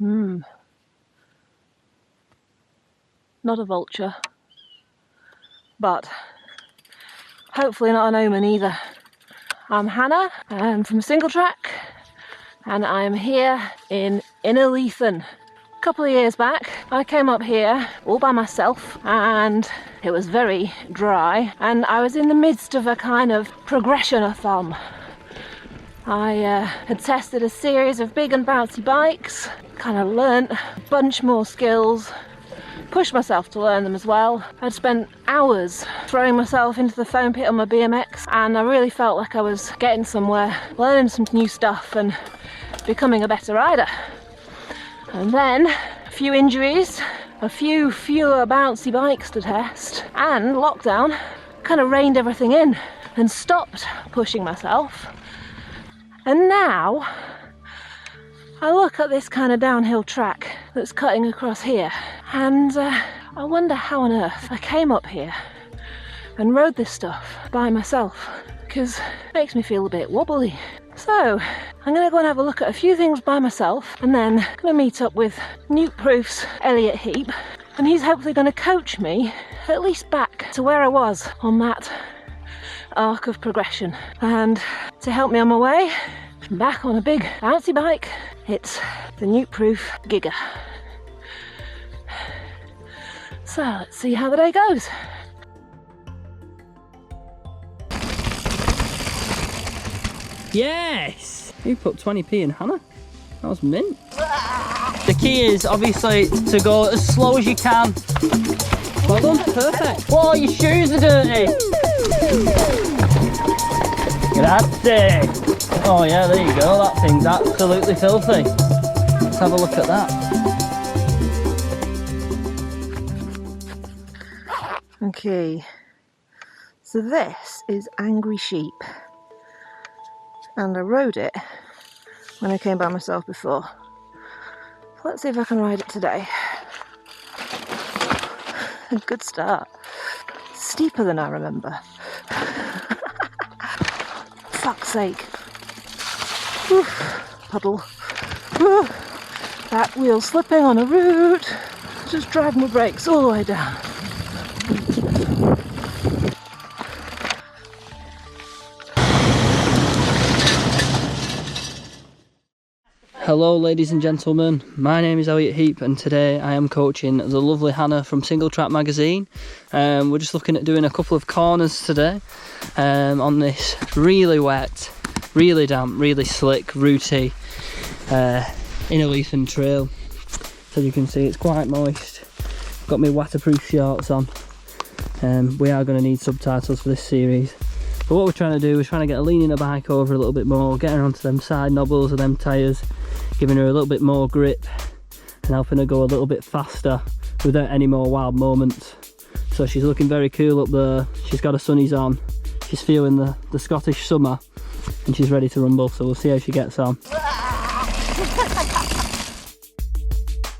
Not a vulture, but hopefully not an omen either. I'm Hannah, I'm from Singletrack, and I'm here in Elliott. A couple of years back, I came up here all by myself, and it was very dry, and I was in the midst of a kind of progression-a-thon. I had tested a series of big and bouncy bikes, kind of learnt a bunch more skills, pushed myself to learn them as well. I'd spent hours throwing myself into the foam pit on my BMX, and I really felt like I was getting somewhere, learning some new stuff and becoming a better rider. And then a few injuries, a few fewer bouncy bikes to test, and lockdown kind of reined everything in and stopped pushing myself. And now I look at this kind of downhill track that's cutting across here, and I wonder how on earth I came up here and rode this stuff by myself, because it makes me feel a bit wobbly. So I'm going to go and have a look at a few things by myself, and then I'm going to meet up with Nuke Proof's Elliott Heap, and he's hopefully going to coach me at least back to where I was on that arc of progression. And to help me on my way back on a big bouncy bike, it's the Nuke Proof Giga. So let's see how the day goes. Yes! You put 20p in, Hannah. That was mint. The key is obviously to go as slow as you can. Well done, perfect. Whoa, your shoes are dirty. Grazie. Oh yeah, there you go. That thing's absolutely filthy. Let's have a look at that. Okay, so this is Angry Sheep, and I rode it when I came by myself before. So let's see if I can ride it today. A good start. Steeper than I remember. Fuck's sake. Oof, puddle. Oof. Back wheel slipping on a route. Just drag my brakes all the way down. Hello ladies and gentlemen, my name is Elliott Heap, and today I am coaching the lovely Hannah from Singletrack magazine. We're just looking at doing a couple of corners today on this really wet, really damp, really slick, rooty Elliott trail. So you can see it's quite moist. Got my waterproof shorts on. We are going to need subtitles for this series. But what we're trying to do is trying to get her leaning her bike over a little bit more, getting her onto them side knobbles of them tyres, giving her a little bit more grip and helping her go a little bit faster without any more wild moments. So she's looking very cool up there. She's got her sunnies on. She's feeling the Scottish summer, and she's ready to rumble, so we'll see how she gets on.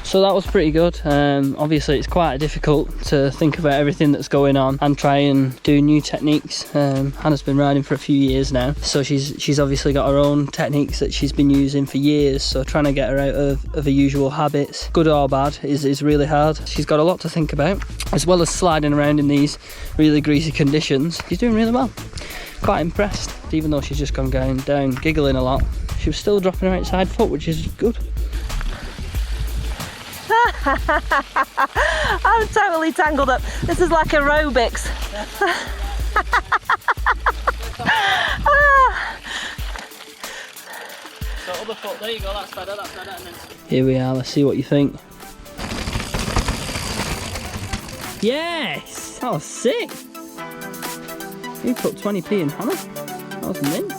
So that was pretty good. Obviously it's quite difficult to think about everything that's going on and try and do new techniques. Hannah's been riding for a few years now, so she's obviously got her own techniques that she's been using for years, so trying to get her out of her usual habits, good or bad, is really hard. She's got a lot to think about, as well as sliding around in these really greasy conditions. She's doing really well. Quite impressed. Even though she's just gone down giggling a lot, she was still dropping her outside foot, which is good. I'm totally tangled up. This is like aerobics. So other foot, there you go, that's better, and then... Here we are, let's see what you think. Yes! That was sick! You put 20p in, Hannah. That was mint.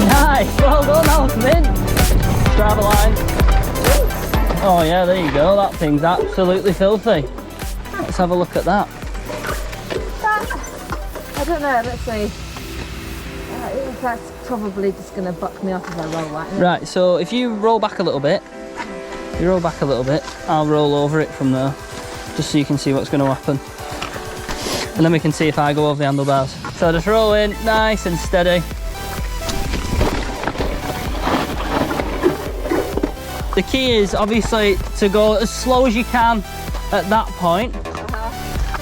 Nice, well done, that was mint. Driver line. Oh yeah, there you go, that thing's absolutely filthy. Let's have a look at that. I don't know, let's see. That's probably just going to buck me off as I roll like. Right, so if you roll back a little bit, I'll roll over it from there, just so you can see what's going to happen. And then we can see if I go over the handlebars. So just roll in, nice and steady. The key is obviously to go as slow as you can at that point,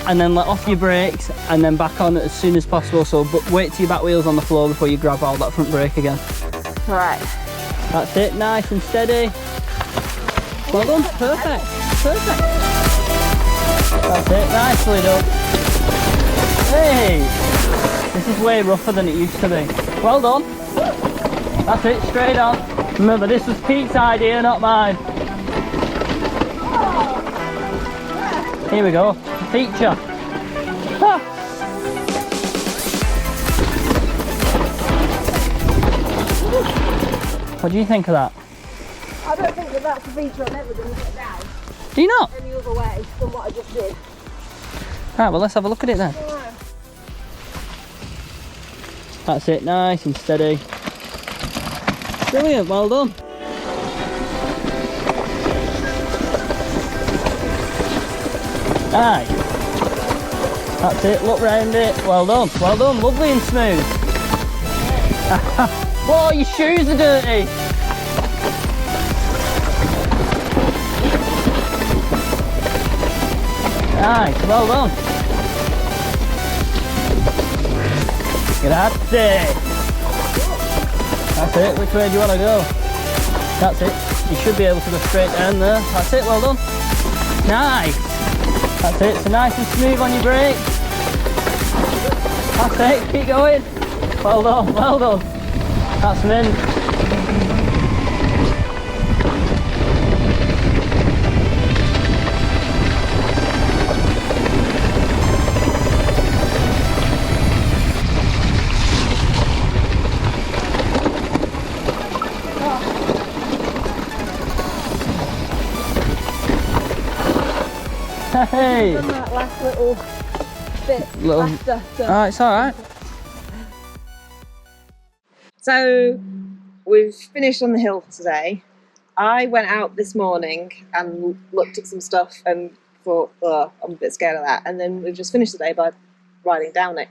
and then let off your brakes and then back on as soon as possible. So but wait till your back wheel's on the floor before you grab out that front brake again. Right. That's it, nice and steady. Well done, perfect, perfect. That's it, nicely done. Hey, this is way rougher than it used to be. Well done. That's it, straight on. Remember, this was Pete's idea, not mine. Here we go, feature. Ha! What do you think of that? I don't think that that's a feature I'm ever going to get down Do you not? any other way than what I just did. Right, well let's have a look at it then. Yeah. That's it, nice and steady. Brilliant, well done. Aye. That's it, look round it. Well done, lovely and smooth. Whoa, your shoes are dirty. Aye, well done. Grazie. That's it, which way do you want to go? That's it, you should be able to go straight down there. That's it, well done. Nice. That's it, so nice and smooth on your brake. That's it, keep going. Well done, well done. That's mint. Hey! Done that last little bit after. So. Oh, it's alright. So we've finished on the hill for today. I went out this morning and looked at some stuff and thought, oh, I'm a bit scared of that. And then we've just finished the day by riding down it.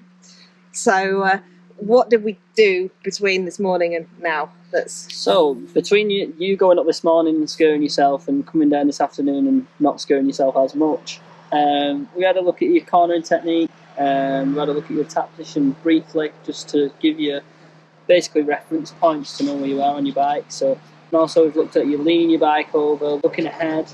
So what did we do between this morning and now? So between you going up this morning and scaring yourself and coming down this afternoon and not scaring yourself as much, we had a look at your cornering technique, we had a look at your tap position briefly just to give you basically reference points to know where you are on your bike. So, and also we've looked at you leaning your bike over, looking ahead,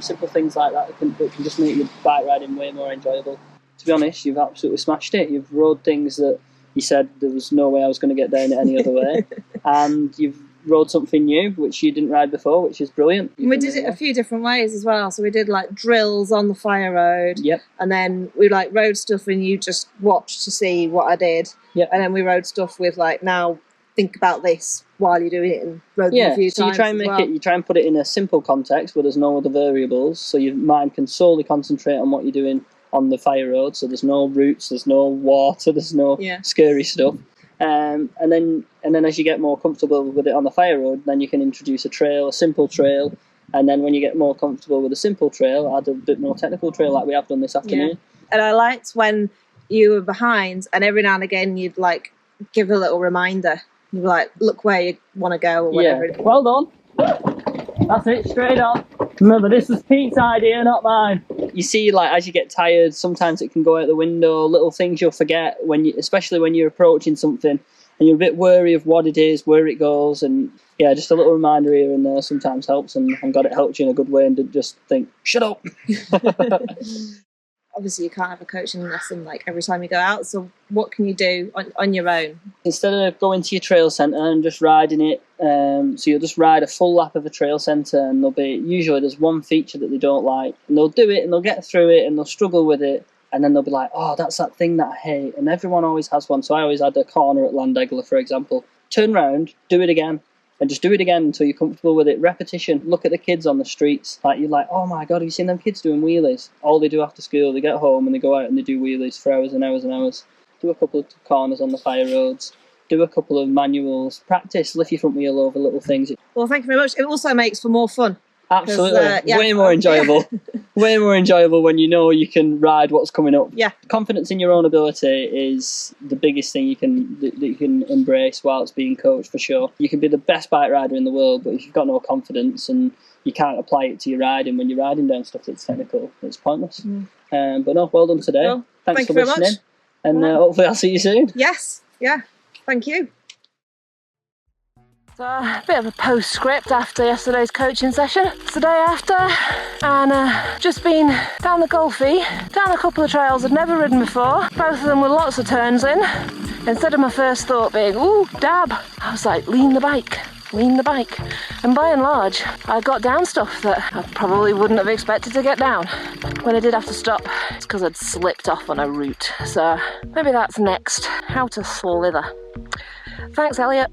simple things like that that can just make your bike riding way more enjoyable. To be honest, you've absolutely smashed it. You've rode things that you said there was no way I was going to get down it any other way, and you've rode something new which you didn't ride before, which is brilliant. We did it a few different ways as well. So we did like drills on the fire road. Yep. And then we like rode stuff and you just watched to see what I did. Yep. And then we rode stuff with like, now think about this while you're doing it, and rode them a few so times. you try and make it, you try and put it in a simple context where there's no other variables, so your mind can solely concentrate on what you're doing on the fire road. So there's no roots, there's no water, there's no scary stuff. And then as you get more comfortable with it on the fire road, then you can introduce a trail, a simple trail, and then when you get more comfortable with a simple trail, add a bit more technical trail like we have done this afternoon. Yeah. And I liked when you were behind and every now and again you'd like give a little reminder. You'd be like, look where you want to go or whatever. Yeah. Well done. That's it, straight on. Remember, this was Pete's idea, not mine. You see, like, as you get tired, sometimes it can go out the window, little things you'll forget, especially when you're approaching something and you're a bit wary of what it is, where it goes, and yeah, just a little reminder here and there sometimes helps, and I'm glad it helped you in a good way and didn't just think, shut up. Obviously you can't have a coaching lesson like every time you go out, so what can you do on your own? Instead of going to your trail centre and just riding it, so you'll just ride a full lap of a trail centre, and usually there's one feature that they don't like, and they'll do it and they'll get through it and they'll struggle with it, and then they'll be like, oh, that's that thing that I hate, and everyone always has one. So I always had a corner at Landegler, for example. Turn round, do it again, and just do it again until you're comfortable with it. Repetition. Look at the kids on the streets. Like, you're like, oh my God, have you seen them kids doing wheelies? All they do after school, they get home and they go out and they do wheelies for hours and hours and hours. Do a couple of corners on the fire roads. Do a couple of manuals. Practice, lift your front wheel over little things. Well, thank you very much. It also makes for more fun. Absolutely. Way more enjoyable. Way more enjoyable when you know you can ride what's coming up. Yeah. Confidence in your own ability is the biggest thing that you can embrace whilst being coached, for sure. You can be the best bike rider in the world, but if you've got no confidence and you can't apply it to your riding when you're riding down stuff that's technical, it's pointless. But no, well done today. Well, Thanks for very listening. much. And hopefully I'll see you soon. Yes, yeah, thank you. So a bit of a postscript after yesterday's coaching session. It's the day after, and just been down the Gulfie, down a couple of trails I'd never ridden before, both of them with lots of turns in. Instead of my first thought being, ooh, dab, I was like, lean the bike. And by and large, I got down stuff that I probably wouldn't have expected to get down. When I did have to stop, it's because I'd slipped off on a route. So maybe that's next, how to slither. Thanks, Elliott.